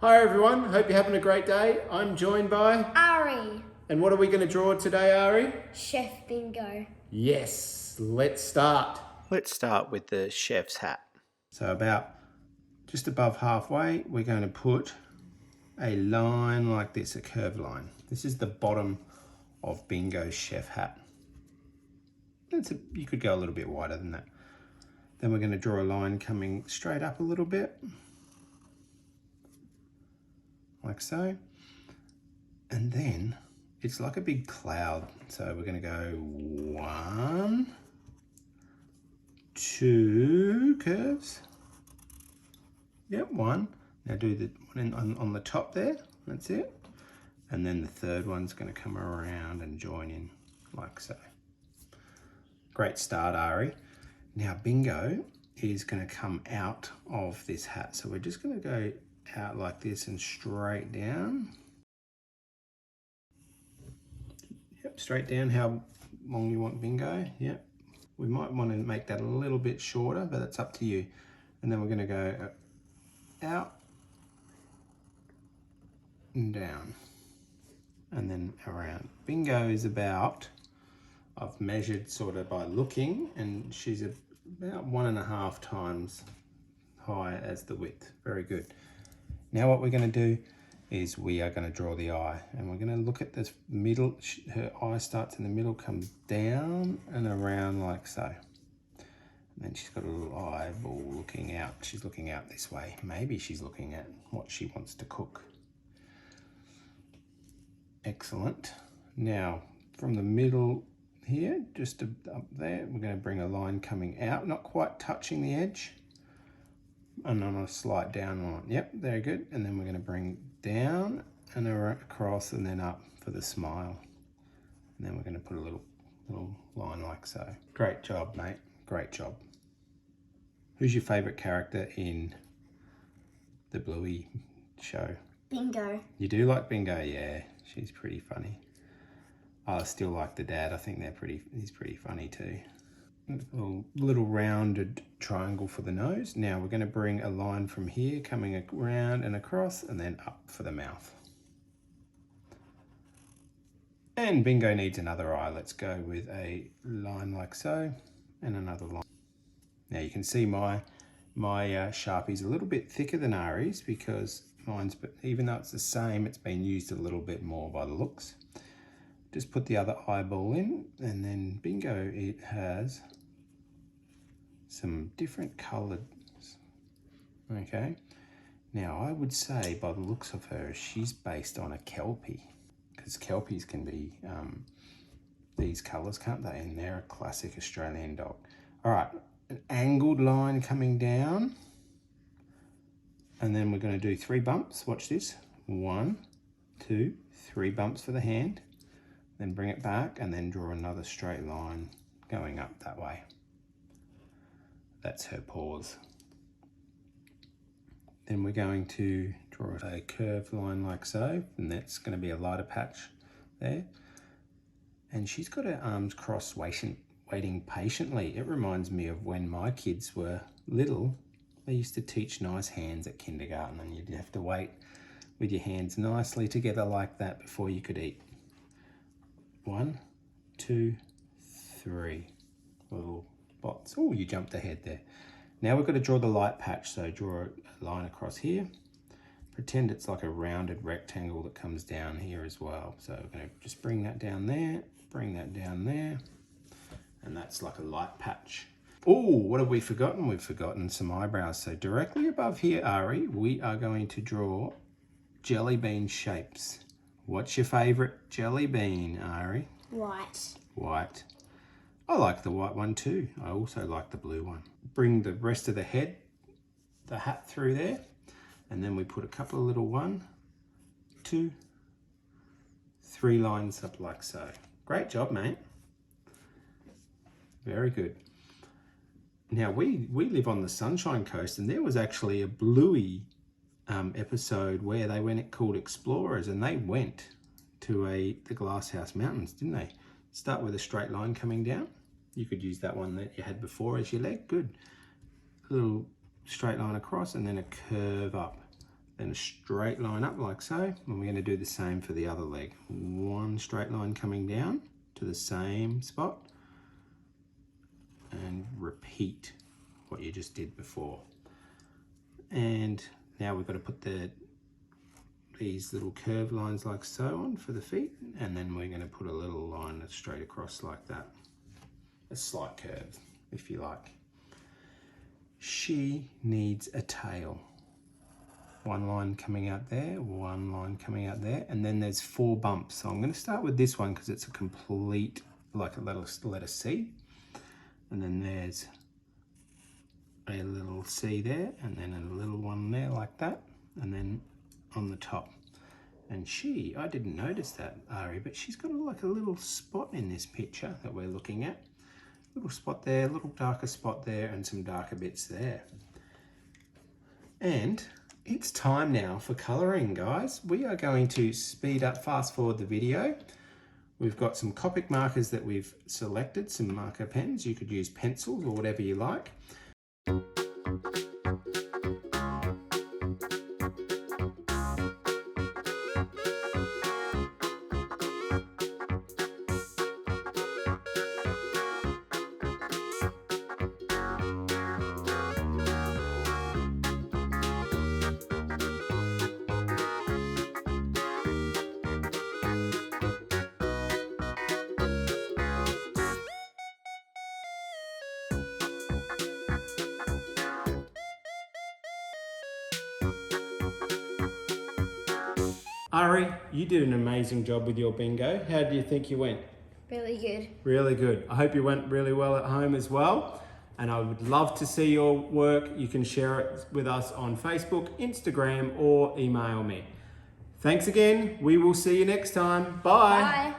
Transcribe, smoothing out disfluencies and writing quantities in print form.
Hi everyone, hope you're having a great day. I'm joined by... Arie. And what are we going to draw today, Ari? Chef Bingo. Yes, let's start. Let's start with the chef's hat. So about just above halfway, we're going to put a line like this, a curved line. This is the bottom of Bingo's chef hat. You could go a little bit wider than that. Then we're going to draw a line coming straight up a little bit, like so. And then it's like a big cloud. So we're going to go 1, 2 curves. Yep, 1. Now do the one on the top there. That's it. And then the third one's going to come around and join in like so. Great start, Ari. Now Bingo is going to come out of this hat. So we're just going to go out like this and straight down. Yep, straight down. How long you want Bingo? Yep. We might want to make that a little bit shorter, but it's up to you. And then we're going to go out and down and then around. Bingo is about, I've measured sort of by looking, and she's about 1.5 times high as the width. Very good. Now what we're going to do is we are going to draw the eye, and we're going to look at this middle. Her eye starts in the middle, comes down and around like so. And then she's got a little eyeball looking out. She's looking out this way. Maybe she's looking at what she wants to cook. Excellent. Now from the middle here, just up there, we're going to bring a line coming out, not quite touching the edge, and on a slight down line. Yep, very good. And then we're going to bring down and across and then up for the smile. And then we're going to put a little line like so. Great job, mate. Great job. Who's your favourite character in the Bluey show? Bingo. You do like Bingo? Yeah, she's pretty funny. I still like the dad. I think he's pretty funny too. A little rounded triangle for the nose. Now we're going to bring a line from here coming around and across and then up for the mouth. And Bingo needs another eye. Let's go with a line like so and another line. Now you can see my Sharpie's a little bit thicker than Arie's because mine's, but even though it's the same, it's been used a little bit more by the looks. Just put the other eyeball in, and then Bingo, it has some different colours. Okay, now I would say by the looks of her, she's based on a Kelpie, because Kelpies can be these colours, can't they? And they're a classic Australian dog. All right, an angled line coming down, and then we're going to do 3 bumps. Watch this. 1, 2, 3 bumps for the hand. Then bring it back and then draw another straight line going up that way. That's her paws. Then we're going to draw a curved line like so, and that's going to be a lighter patch there. And she's got her arms crossed, waiting patiently. It reminds me of when my kids were little. They used to teach nice hands at kindergarten, and you'd have to wait with your hands nicely together like that before you could eat. 1, 2, 3 little spots. Oh, you jumped ahead there. Now we've got to draw the light patch. So draw a line across here. Pretend it's like a rounded rectangle that comes down here as well. So we're going to just bring that down there, bring that down there, and that's like a light patch. Oh, what have we forgotten? We've forgotten some eyebrows. So directly above here, Ari, we are going to draw jelly bean shapes. What's your favourite jelly bean, Ari? White. White. I like the white one too. I also like the blue one. Bring the rest of the head, the hat through there, and then we put a couple of little 1, 2, 3 lines up like so. Great job, mate. Very good. Now we live on the Sunshine Coast, and there was actually a Bluey episode where they went called Explorers, and they went to the Glasshouse Mountains, didn't they? Start with a straight line coming down. You could use that one that you had before as your leg. Good. A little straight line across and then a curve up. then a straight line up like so, and we're going to do the same for the other leg. One straight line coming down to the same spot, and repeat what you just did before. And now we've got to put these little curved lines like so on for the feet, and then we're going to put a little line that's straight across like that. A slight curve, if you like. She needs a tail. One line coming out there, one line coming out there, and then there's 4 bumps. So I'm going to start with this one because it's a complete, like a letter C. And then there's a little C there, and then a little one there like that, and then on the top. And I didn't notice that, Arie, but she's got like a little spot in this picture that we're looking at. Little spot there, a little darker spot there, and some darker bits there. And it's time now for colouring, guys. We are going to fast forward the video. We've got some Copic markers that we've selected, some marker pens. You could use pencils or whatever you like. Arie, you did an amazing job with your bingo. How do you think you went? Really good. Really good. I hope you went really well at home as well. And I would love to see your work. You can share it with us on Facebook, Instagram, or email me. Thanks again. We will see you next time. Bye. Bye.